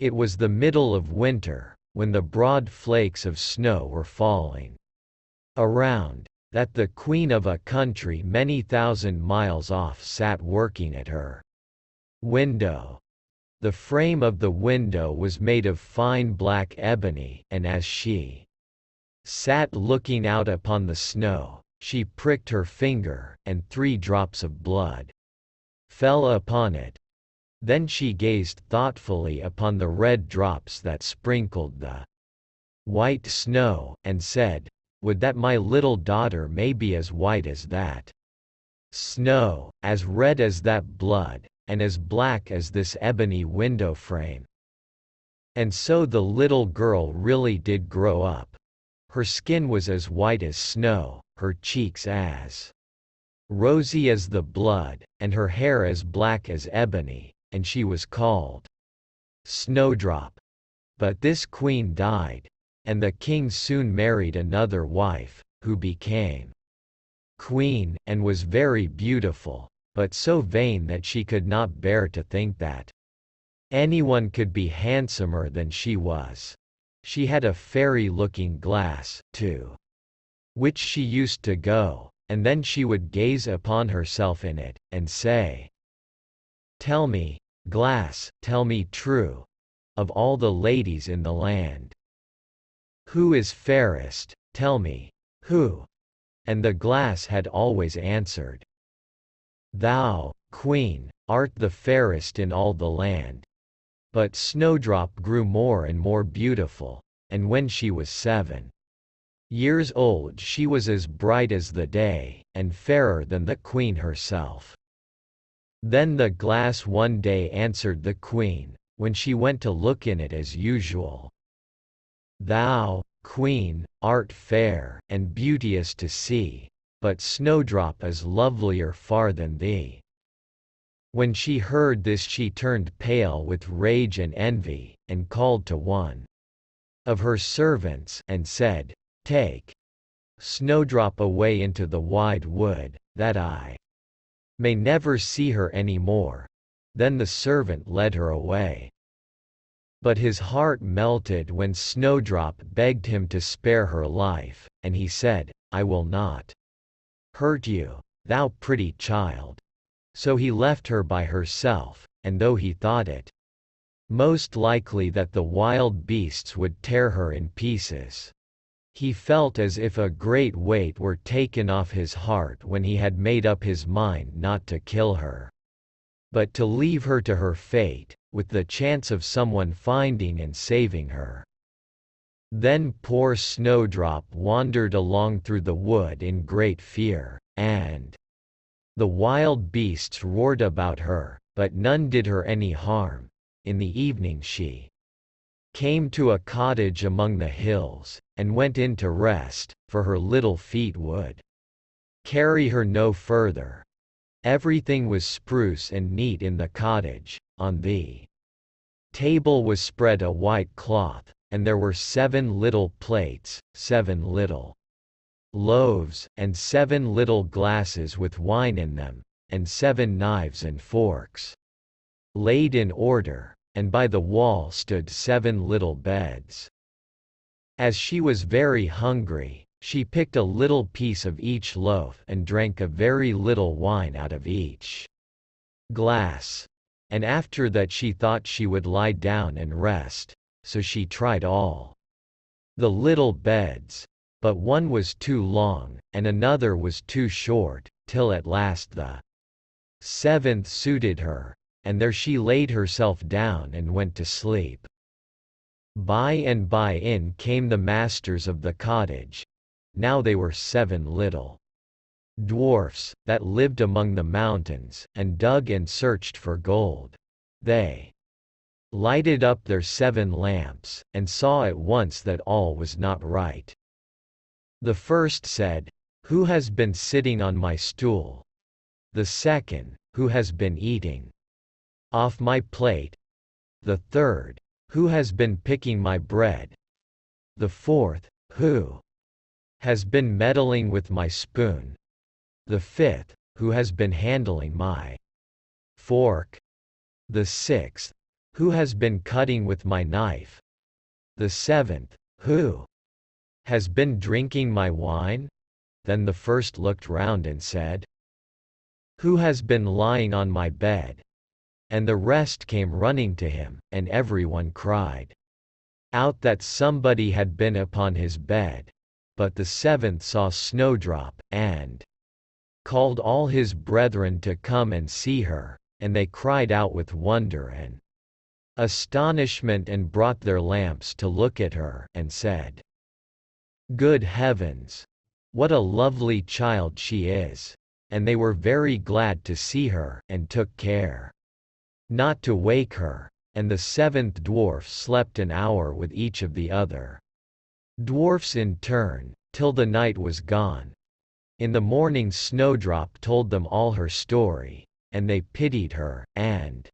It was the middle of winter, when the broad flakes of snow were falling around, that the queen of a country many thousand miles off sat working at her window. The frame of the window was made of fine black ebony, and as she sat looking out upon the snow, she pricked her finger, and 3 drops of blood fell upon it. Then she gazed thoughtfully upon the red drops that sprinkled the white snow, and said, "Would that my little daughter may be as white as that snow, as red as that blood, and as black as this ebony window frame." And so the little girl really did grow up. Her skin was as white as snow, her cheeks as rosy as the blood, and her hair as black as ebony, and she was called Snowdrop. But this queen died, and the king soon married another wife, who became queen, and was very beautiful, but so vain that she could not bear to think that anyone could be handsomer than she was. She had a fairy-looking glass, to which she used to go, and then she would gaze upon herself in it, and say, "Tell me, glass, tell me true, of all the ladies in the land, who is fairest, tell me, who?" And the glass had always answered, "Thou, queen, art the fairest in all the land." But Snowdrop grew more and more beautiful, and when she was 7 years old she was as bright as the day, and fairer than the queen herself. Then the glass one day answered the queen, when she went to look in it as usual, "Thou, queen, art fair, and beauteous to see, but Snowdrop is lovelier far than thee." When she heard this she turned pale with rage and envy, and called to one of her servants, and said, "Take Snowdrop away into the wide wood, that I may never see her any more." Then the servant led her away. But his heart melted when Snowdrop begged him to spare her life, and he said, "I will not hurt you, thou pretty child." So he left her by herself, and though he thought it most likely that the wild beasts would tear her in pieces, he felt as if a great weight were taken off his heart when he had made up his mind not to kill her, but to leave her to her fate, with the chance of someone finding and saving her. Then poor Snowdrop wandered along through the wood in great fear, and the wild beasts roared about her, but none did her any harm. In the evening she came to a cottage among the hills, and went in to rest, for her little feet would carry her no further. Everything was spruce and neat in the cottage. On the table was spread a white cloth, and there were 7 little plates, 7 little loaves, and 7 little glasses with wine in them, and 7 knives and forks laid in order, and by the wall stood 7 little beds. As she was very hungry, she picked a little piece of each loaf and drank a very little wine out of each glass. And after that she thought she would lie down and rest, so she tried all the little beds, but one was too long, and another was too short, till at last the 7th suited her, and there she laid herself down and went to sleep. By and by in came the masters of the cottage. Now they were 7 little dwarfs, that lived among the mountains, and dug and searched for gold. They lighted up their 7 lamps, and saw at once that all was not right. The first said, "Who has been sitting on my stool?" The second, "Who has been eating off my plate?" The third, "Who has been picking my bread?" The fourth, "Who has been meddling with my spoon?" The fifth, "Who has been handling my fork?" The sixth, Who has been cutting with my knife? The seventh, Who has been drinking my wine? Then the first looked round and said, Who has been lying on my bed? And the rest came running to him, and everyone cried out that somebody had been upon his bed. But the seventh saw Snowdrop, and called all his brethren to come and see her, and they cried out with wonder and astonishment and brought their lamps to look at her, and said, Good heavens! What a lovely child she is! And they were very glad to see her, and took care not to wake her. And the seventh dwarf slept an hour with each of the other dwarfs in turn, till the night was gone. In the morning Snowdrop told them all her story, and they pitied her, and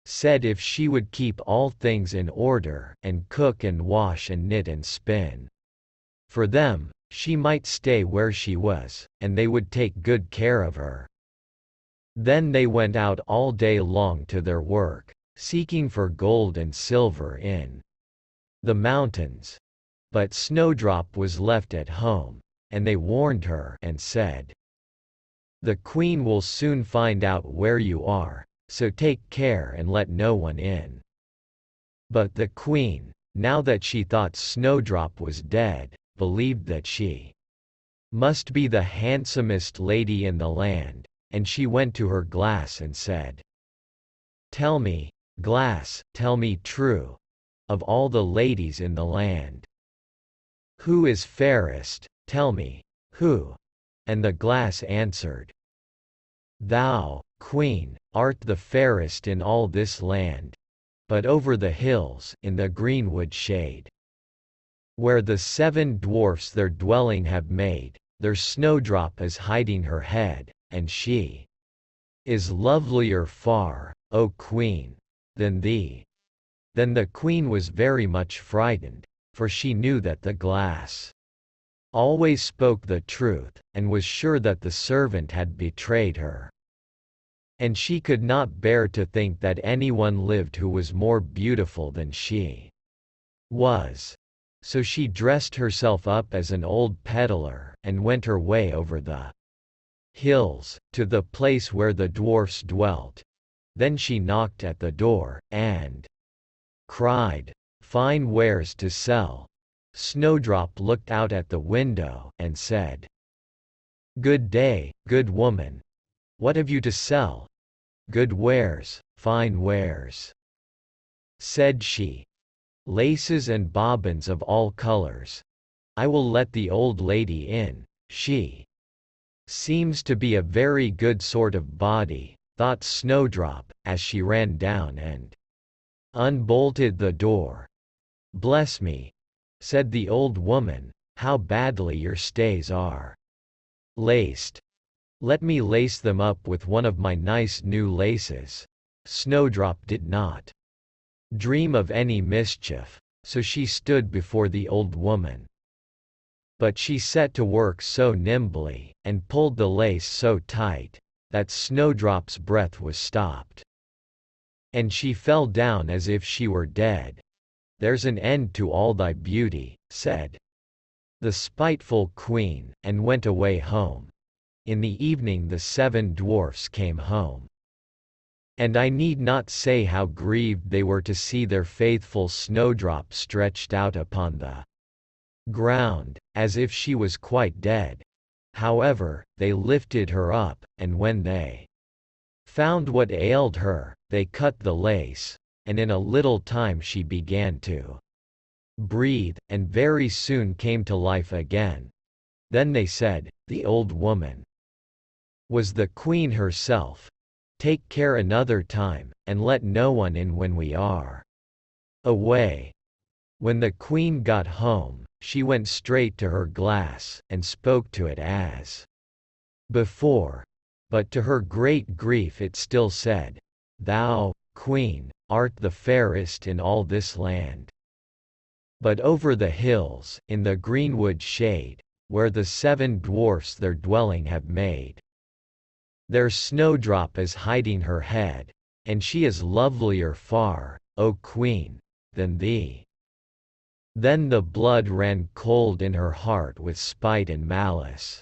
said if she would keep all things in order, and cook and wash and knit and spin for them, she might stay where she was, and they would take good care of her. Then they went out all day long to their work, seeking for gold and silver in the mountains. But Snowdrop was left at home, and they warned her and said, The queen will soon find out where you are, so take care and let no one in. But the queen, now that she thought Snowdrop was dead, believed that she must be the handsomest lady in the land, and she went to her glass and said, Tell me, glass, tell me true, of all the ladies in the land, who is fairest? Tell me, who? And the glass answered, Thou, queen, art the fairest in all this land, but over the hills, in the greenwood shade, where the seven dwarfs their dwelling have made, there Snowdrop is hiding her head, and she is lovelier far, O queen, than thee. Then the queen was very much frightened, for she knew that the glass always spoke the truth, and was sure that the servant had betrayed her. And she could not bear to think that anyone lived who was more beautiful than she was. So she dressed herself up as an old peddler, and went her way over the hills, to the place where the dwarfs dwelt. Then she knocked at the door, and cried, Fine wares to sell. Snowdrop looked out at the window, and said, Good day, good woman. What have you to sell? Good wares, fine wares, said she. Laces and bobbins of all colors. I will let the old lady in. She seems to be a very good sort of body, thought Snowdrop, as she ran down and unbolted the door. Bless me, said the old woman, how badly your stays are laced. Let me lace them up with one of my nice new laces. Snowdrop did not dream of any mischief, so she stood before the old woman. But she set to work so nimbly, and pulled the lace so tight, that Snowdrop's breath was stopped, and she fell down as if she were dead. There's an end to all thy beauty, said the spiteful queen, and went away home. In the evening the seven dwarfs came home, and I need not say how grieved they were to see their faithful Snowdrop stretched out upon the ground, as if she was quite dead. However, they lifted her up, and when they found what ailed her, they cut the lace, and in a little time she began to breathe, and very soon came to life again. Then they said, The old woman was the queen herself. Take care another time, and let no one in when we are away. When the queen got home, she went straight to her glass, and spoke to it as before. But to her great grief it still said, Thou, queen, art the fairest in all this land. But over the hills, in the greenwood shade, where the seven dwarfs their dwelling have made, there Snowdrop is hiding her head, and she is lovelier far, O Queen, than thee." Then the blood ran cold in her heart with spite and malice,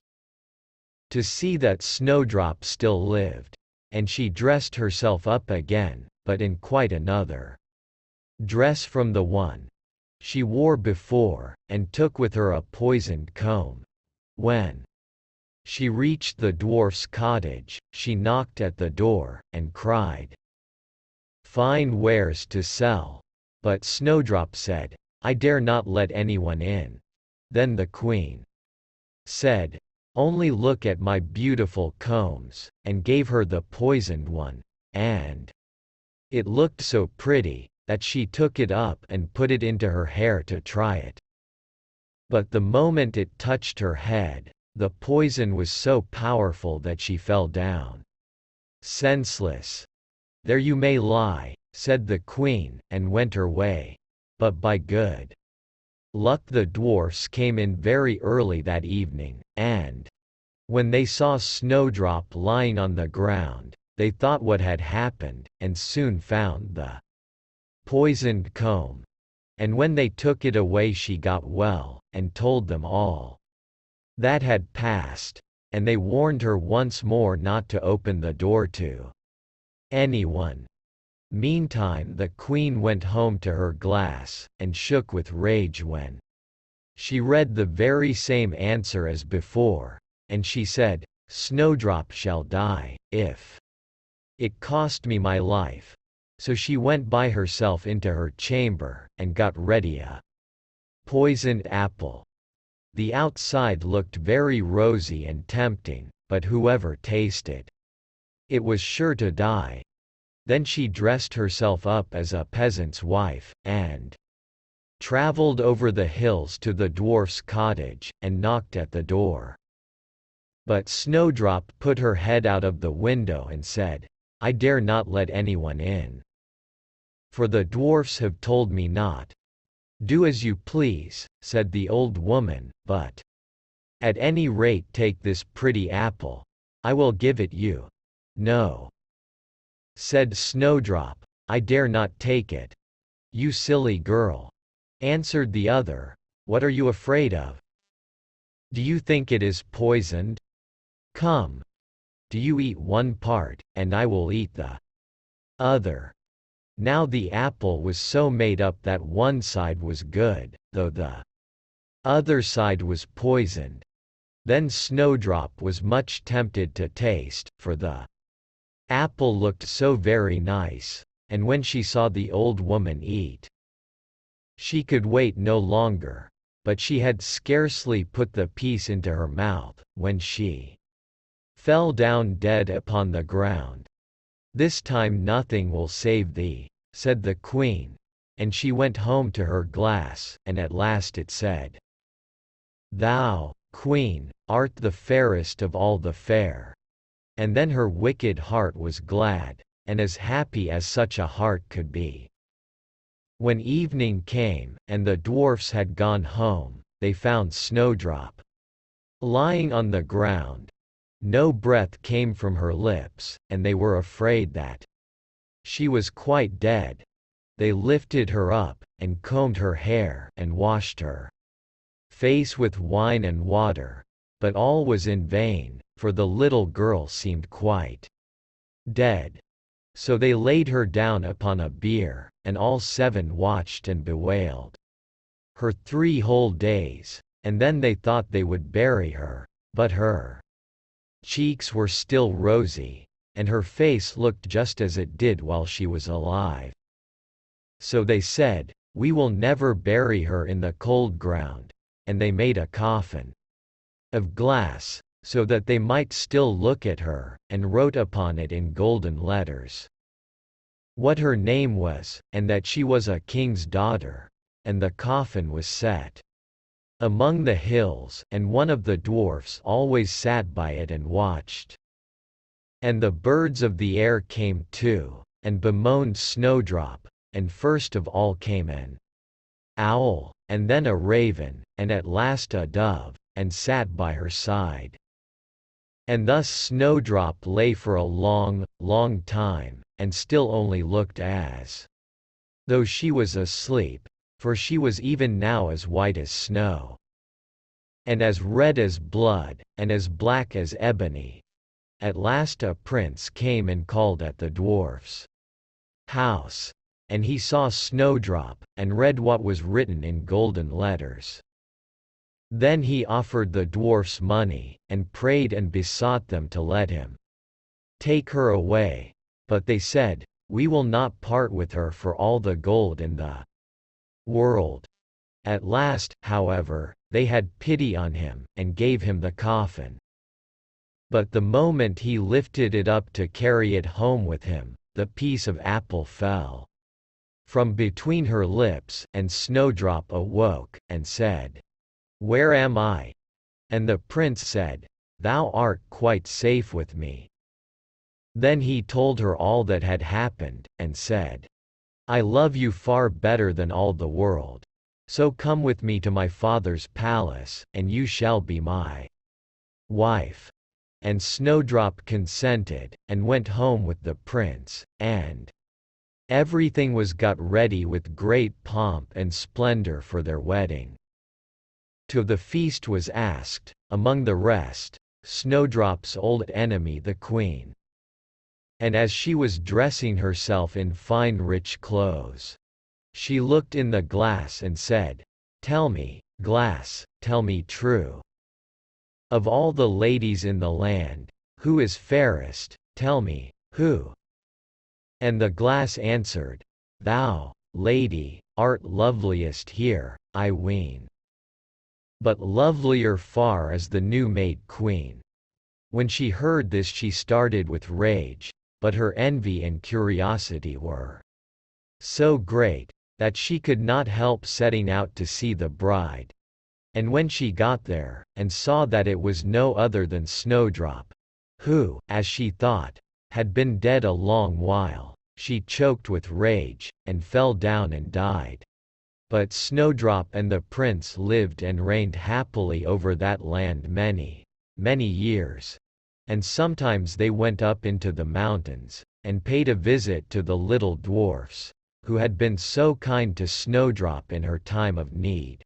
to see that Snowdrop still lived, and she dressed herself up again, but in quite another dress from the one she wore before, and took with her a poisoned comb. When she reached the dwarf's cottage, she knocked at the door, and cried, "Fine wares to sell." But Snowdrop said, "I dare not let anyone in." Then the queen said, "Only look at my beautiful combs," and gave her the poisoned one, and it looked so pretty, that she took it up and put it into her hair to try it. But the moment it touched her head, the poison was so powerful that she fell down senseless. "There you may lie," said the queen, and went her way. But by good luck the dwarfs came in very early that evening, and when they saw Snowdrop lying on the ground, they thought what had happened, and soon found the poisoned comb. And when they took it away she got well, and told them all that had passed, and they warned her once more not to open the door to anyone. Meantime the queen went home to her glass, and shook with rage when she read the very same answer as before, and she said, "Snowdrop shall die, if it cost me my life." So she went by herself into her chamber, and got ready a poisoned apple. The outside looked very rosy and tempting, but whoever tasted it was sure to die. Then she dressed herself up as a peasant's wife, and traveled over the hills to the dwarf's cottage, and knocked at the door. But Snowdrop put her head out of the window and said, "I dare not let anyone in, for the dwarfs have told me not." "Do as you please," said the old woman, "but at any rate take this pretty apple. I will give it you." "No," said Snowdrop, "I dare not take it." "You silly girl," answered the other, "what are you afraid of? Do you think it is poisoned? Come, do you eat one part, and I will eat the other." Now the apple was so made up that one side was good, though the other side was poisoned. Then Snowdrop was much tempted to taste, for the apple looked so very nice, and when she saw the old woman eat, she could wait no longer. But she had scarcely put the piece into her mouth, when she fell down dead upon the ground. "This time nothing will save thee," said the queen, and she went home to her glass, and at last it said, "Thou, queen, art the fairest of all the fair." And then her wicked heart was glad, and as happy as such a heart could be. When evening came, and the dwarfs had gone home, they found Snowdrop lying on the ground. No breath came from her lips, and they were afraid that she was quite dead. They lifted her up, and combed her hair, and washed her face with wine and water. But all was in vain, for the little girl seemed quite dead. So they laid her down upon a bier, and all 7 watched and bewailed her 3 whole days, and then they thought they would bury her. But her cheeks were still rosy, and her face looked just as it did while she was alive. So they said, "We will never bury her in the cold ground," and they made a coffin of glass, so that they might still look at her, and wrote upon it in golden letters what her name was, and that she was a king's daughter. And the coffin was set among the hills, and one of the dwarfs always sat by it and watched. And the birds of the air came too, and bemoaned Snowdrop, and first of all came an owl, and then a raven, and at last a dove, and sat by her side. And thus Snowdrop lay for a long, long time, and still only looked as though she was asleep, for she was even now as white as snow, and as red as blood, and as black as ebony. At last a prince came and called at the dwarf's house, and he saw Snowdrop, and read what was written in golden letters. Then he offered the dwarfs money, and prayed and besought them to let him take her away. But they said, "We will not part with her for all the gold in the world." At last, however, they had pity on him, and gave him the coffin. But the moment he lifted it up to carry it home with him, the piece of apple fell from between her lips, and Snowdrop awoke, and said, "Where am I?" And the prince said, "Thou art quite safe with me." Then he told her all that had happened, and said, "I love you far better than all the world. So come with me to my father's palace, and you shall be my wife." And Snowdrop consented, and went home with the prince, and everything was got ready with great pomp and splendor for their wedding. To the feast was asked, among the rest, Snowdrop's old enemy the queen. And as she was dressing herself in fine rich clothes, she looked in the glass and said, "Tell me, glass, tell me true. Of all the ladies in the land, who is fairest, tell me, who?" And the glass answered, "Thou, lady, art loveliest here, I ween. But lovelier far is the new-made queen." When she heard this she started with rage, but her envy and curiosity were so great, that she could not help setting out to see the bride. And when she got there, and saw that it was no other than Snowdrop, who, as she thought, had been dead a long while, she choked with rage, and fell down and died. But Snowdrop and the prince lived and reigned happily over that land many, many years. And sometimes they went up into the mountains, and paid a visit to the little dwarfs, who had been so kind to Snowdrop in her time of need.